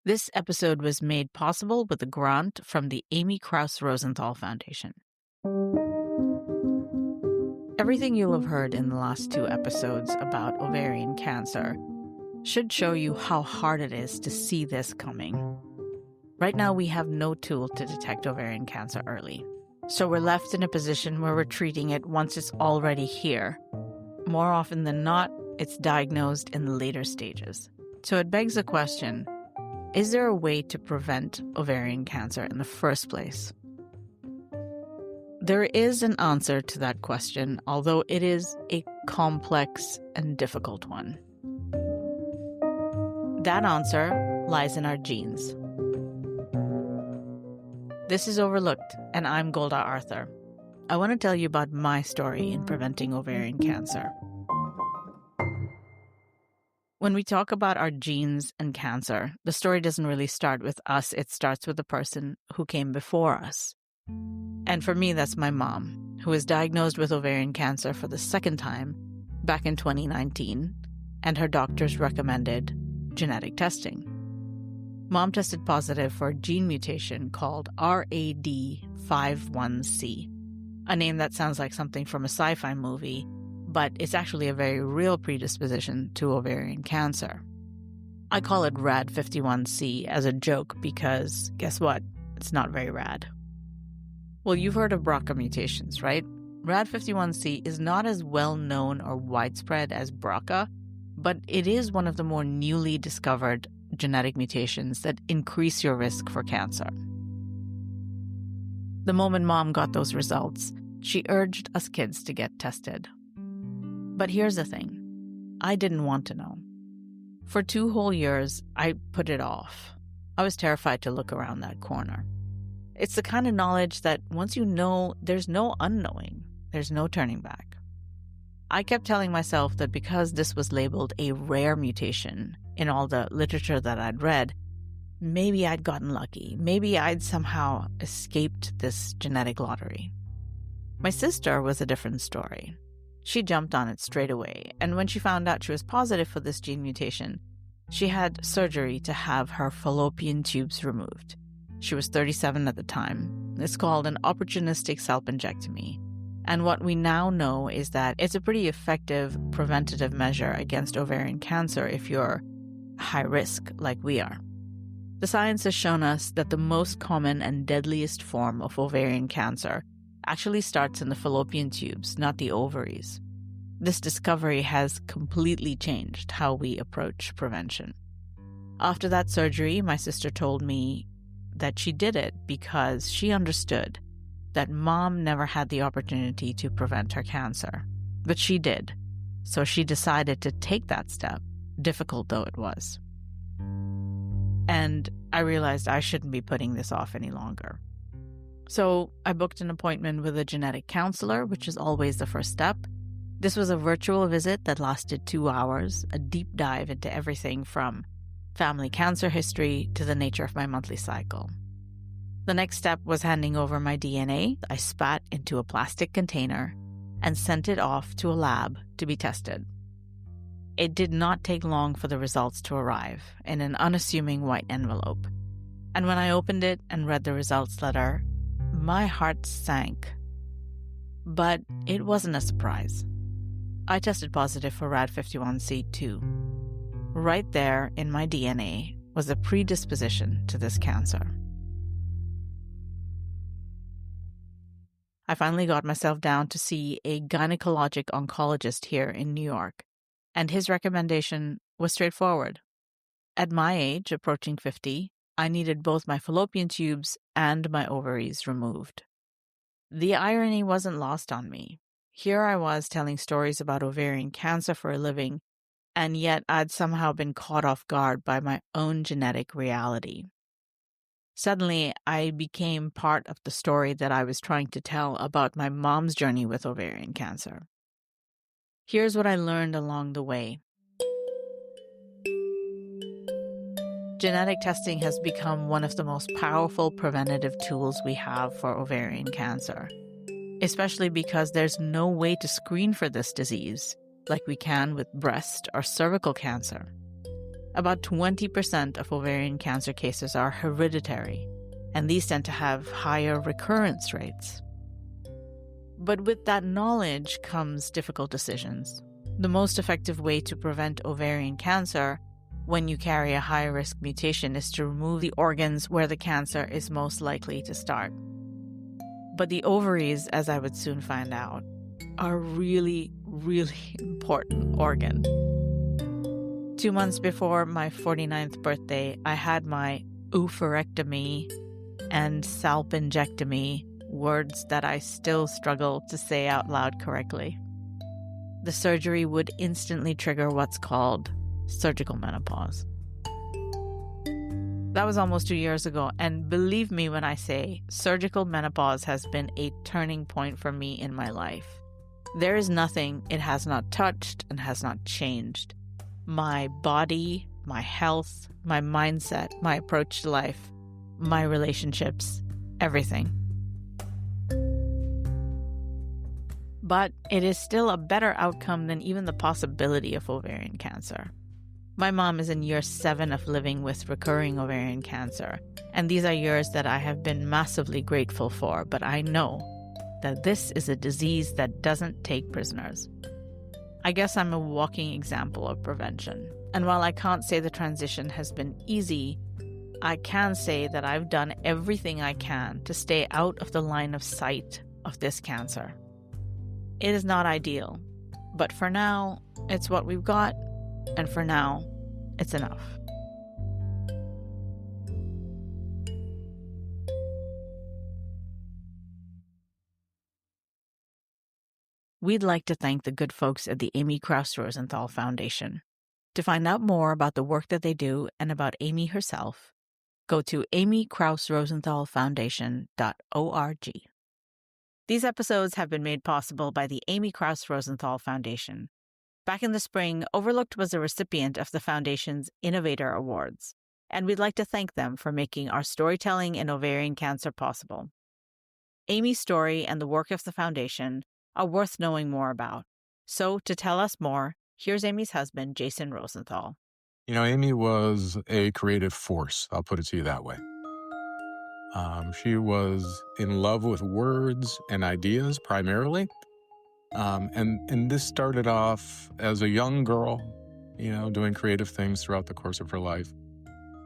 This episode was made possible with a grant from the Krouse Rosenthal Foundation. Everything you'll have heard in the last 2 episodes about ovarian cancer should show you how hard it is to see this coming. Right now, we have no tool to detect ovarian cancer early. So we're left in a position where we're treating it once it's already here. More often than not, it's diagnosed in the later stages. So it begs the question, is there a way to prevent ovarian cancer in the first place? There is an answer to that question, although it is a complex and difficult one. That answer lies in our genes. This is Overlooked, and I'm Golda Arthur. I want to tell you about my story in preventing ovarian cancer. When we talk about our genes and cancer, the story doesn't really start with us. It starts with the person who came before us. And for me, that's my mom, who was diagnosed with ovarian cancer for the second time back in 2019, and her doctors recommended genetic testing. Mom tested positive for a gene mutation called RAD51C, a name that sounds like something from a sci-fi movie, but it's actually a very real predisposition to ovarian cancer. I call it RAD51C as a joke because, guess what? It's not very rad. Well, you've heard of BRCA mutations, right? RAD51C is not as well known or widespread as BRCA, but it is one of the more newly discovered genetic mutations that increase your risk for cancer. The moment Mom got those results, she urged us kids to get tested. But here's the thing. I didn't want to know. For 2 whole years, I put it off. I was terrified to look around that corner. It's the kind of knowledge that once you know, there's no unknowing. There's no turning back. I kept telling myself that because this was labeled a rare mutation in all the literature that I'd read, maybe I'd gotten lucky. Maybe I'd somehow escaped this genetic lottery. My sister was a different story. She jumped on it straight away, and when she found out she was positive for this gene mutation, she had surgery to have her fallopian tubes removed. She was 37 at the time. It's called an opportunistic salpingectomy. And what we now know is that it's a pretty effective preventative measure against ovarian cancer if you're high risk like we are. The science has shown us that the most common and deadliest form of ovarian cancer actually starts in the fallopian tubes, not the ovaries. This discovery has completely changed how we approach prevention. After that surgery, my sister told me that she did it because she understood that Mom never had the opportunity to prevent her cancer. But she did. So she decided to take that step, difficult though it was. And I realized I shouldn't be putting this off any longer. So I booked an appointment with a genetic counselor, which is always the first step. This was a virtual visit that lasted 2 hours, a deep dive into everything from family cancer history to the nature of my monthly cycle. The next step was handing over my DNA. I spat into a plastic container and sent it off to a lab to be tested. It did not take long for the results to arrive in an unassuming white envelope. And when I opened it and read the results letter, my heart sank. But it wasn't a surprise. I tested positive for RAD51C too. Right there in my DNA was a predisposition to this cancer. I finally got myself down to see a gynecologic oncologist here in New York, and his recommendation was straightforward. At my age, approaching 50, I needed both my fallopian tubes and my ovaries removed. The irony wasn't lost on me. Here I was telling stories about ovarian cancer for a living, and yet I'd somehow been caught off guard by my own genetic reality. Suddenly, I became part of the story that I was trying to tell about my mom's journey with ovarian cancer. Here's what I learned along the way. Genetic testing has become one of the most powerful preventative tools we have for ovarian cancer, especially because there's no way to screen for this disease like we can with breast or cervical cancer. About 20% of ovarian cancer cases are hereditary, and these tend to have higher recurrence rates. But with that knowledge comes difficult decisions. The most effective way to prevent ovarian cancer when you carry a high-risk mutation is to remove the organs where the cancer is most likely to start. But the ovaries, as I would soon find out, are a really, really important organ. 2 months before my 49th birthday, I had my oophorectomy and salpingectomy, words that I still struggle to say out loud correctly. The surgery would instantly trigger what's called surgical menopause. That was almost 2 years ago, and believe me when I say surgical menopause has been a turning point for me in my life. There is nothing it has not touched and has not changed. My body, my health, my mindset, my approach to life, my relationships, everything. But it is still a better outcome than even the possibility of ovarian cancer. My mom is in year 7 of living with recurring ovarian cancer, and these are years that I have been massively grateful for, but I know that this is a disease that doesn't take prisoners. I guess I'm a walking example of prevention, and while I can't say the transition has been easy, I can say that I've done everything I can to stay out of the line of sight of this cancer. It is not ideal, but for now, it's what we've got, and for now, it's enough. We'd like to thank the good folks at the Amy Krouse Rosenthal Foundation. To find out more about the work that they do and about Amy herself, go to amykrouserosenthalfoundation.org. These episodes have been made possible by the Amy Krouse Rosenthal Foundation. Back in the spring, Overlooked was a recipient of the Foundation's Innovator Awards, and we'd like to thank them for making our storytelling in ovarian cancer possible. Amy's story and the work of the Foundation are worth knowing more about. So, to tell us more, here's Amy's husband, Jason Rosenthal. You know, Amy was a creative force, I'll put it to you that way. She was in love with words and ideas primarily. And this started off as a young girl, doing creative things throughout the course of her life,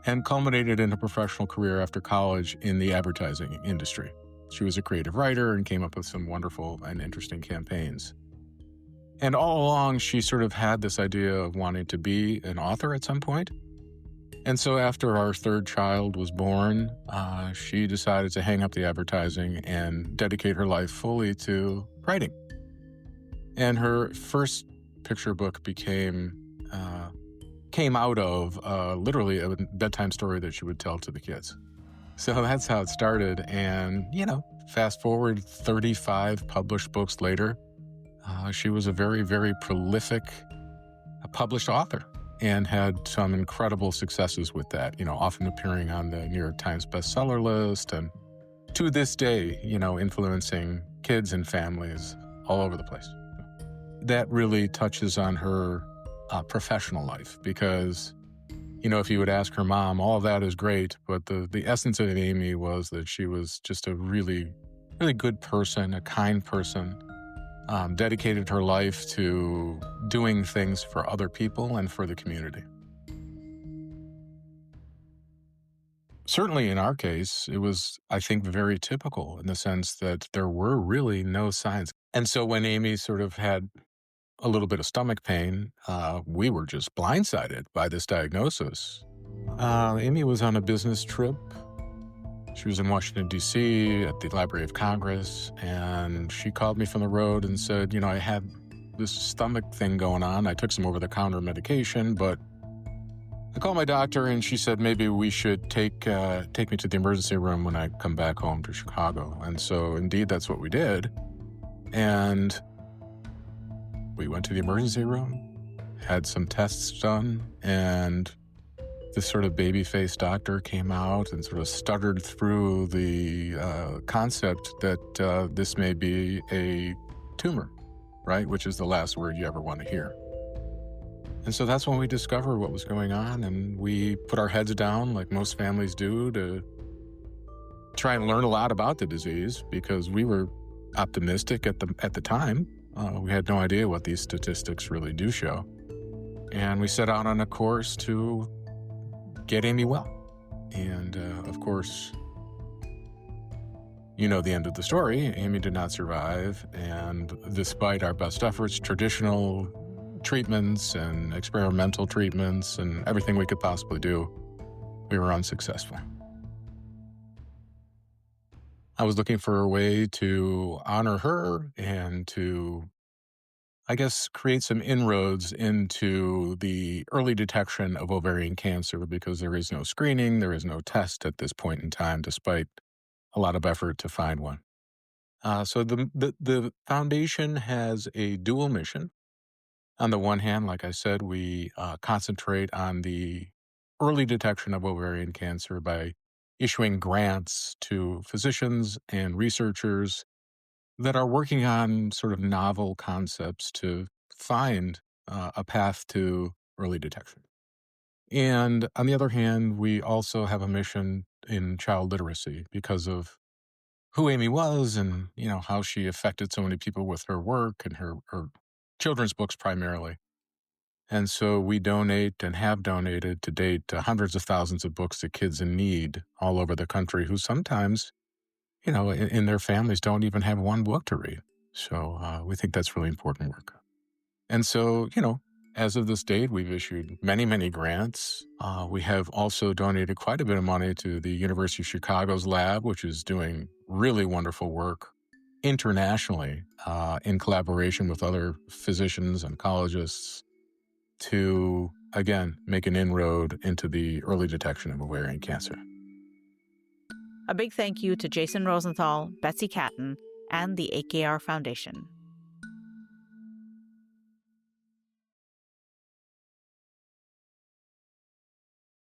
and culminated in a professional career after college in the advertising industry. She was a creative writer and came up with some wonderful and interesting campaigns. And all along, she sort of had this idea of wanting to be an author at some point. And so after our third child was born, she decided to hang up the advertising and dedicate her life fully to writing. And her first picture book came out of literally a bedtime story that she would tell to the kids. So that's how it started. And, fast forward 35 published books later, she was a very, very prolific published author and had some incredible successes with that, often appearing on the New York Times bestseller list. And to this day, influencing kids and families all over the place. That really touches on her professional life because, if you would ask her mom, all of that is great, but the essence of Amy was that she was just a really, really good person, a kind person, dedicated her life to doing things for other people and for the community. Certainly in our case, it was, I think, very typical in the sense that there were really no signs. And so when Amy sort of had a little bit of stomach pain, we were just blindsided by this diagnosis. Amy was on a business trip. She was in Washington, D.C. at the Library of Congress, and she called me from the road and said, I had this stomach thing going on. I took some over-the-counter medication, but I called my doctor, and she said maybe we should take me to the emergency room when I come back home to Chicago. And so, indeed, that's what we did. And we went to the emergency room, had some tests done, and this sort of baby-faced doctor came out and sort of stuttered through the concept that this may be a tumor, right? Which is the last word you ever want to hear. And so that's when we discovered what was going on, and we put our heads down like most families do to try and learn a lot about the disease because we were optimistic at the time. We had no idea what these statistics really do show. And we set out on a course to get Amy well. And of course, you know the end of the story. Amy did not survive. And despite our best efforts, traditional treatments and experimental treatments and everything we could possibly do, we were unsuccessful. I was looking for a way to honor her and to, I guess, create some inroads into the early detection of ovarian cancer because there is no screening, there is no test at this point in time, despite a lot of effort to find one. So the foundation has a dual mission. On the one hand, like I said, we concentrate on the early detection of ovarian cancer by issuing grants to physicians and researchers that are working on sort of novel concepts to find a path to early detection. And on the other hand, we also have a mission in child literacy because of who Amy was and, you know, how she affected so many people with her work and her children's books primarily. And so we donate and have donated to date hundreds of thousands of books to kids in need all over the country who sometimes, you know, in their families don't even have one book to read. So we think that's really important work. And so, you know, as of this date, we've issued many, many grants. We have also donated quite a bit of money to the University of Chicago's lab, which is doing really wonderful work internationally in collaboration with other physicians, oncologists, to, again, make an inroad into the early detection of ovarian cancer. A big thank you to Jason Rosenthal, Betsy Catton, and the AKR Foundation.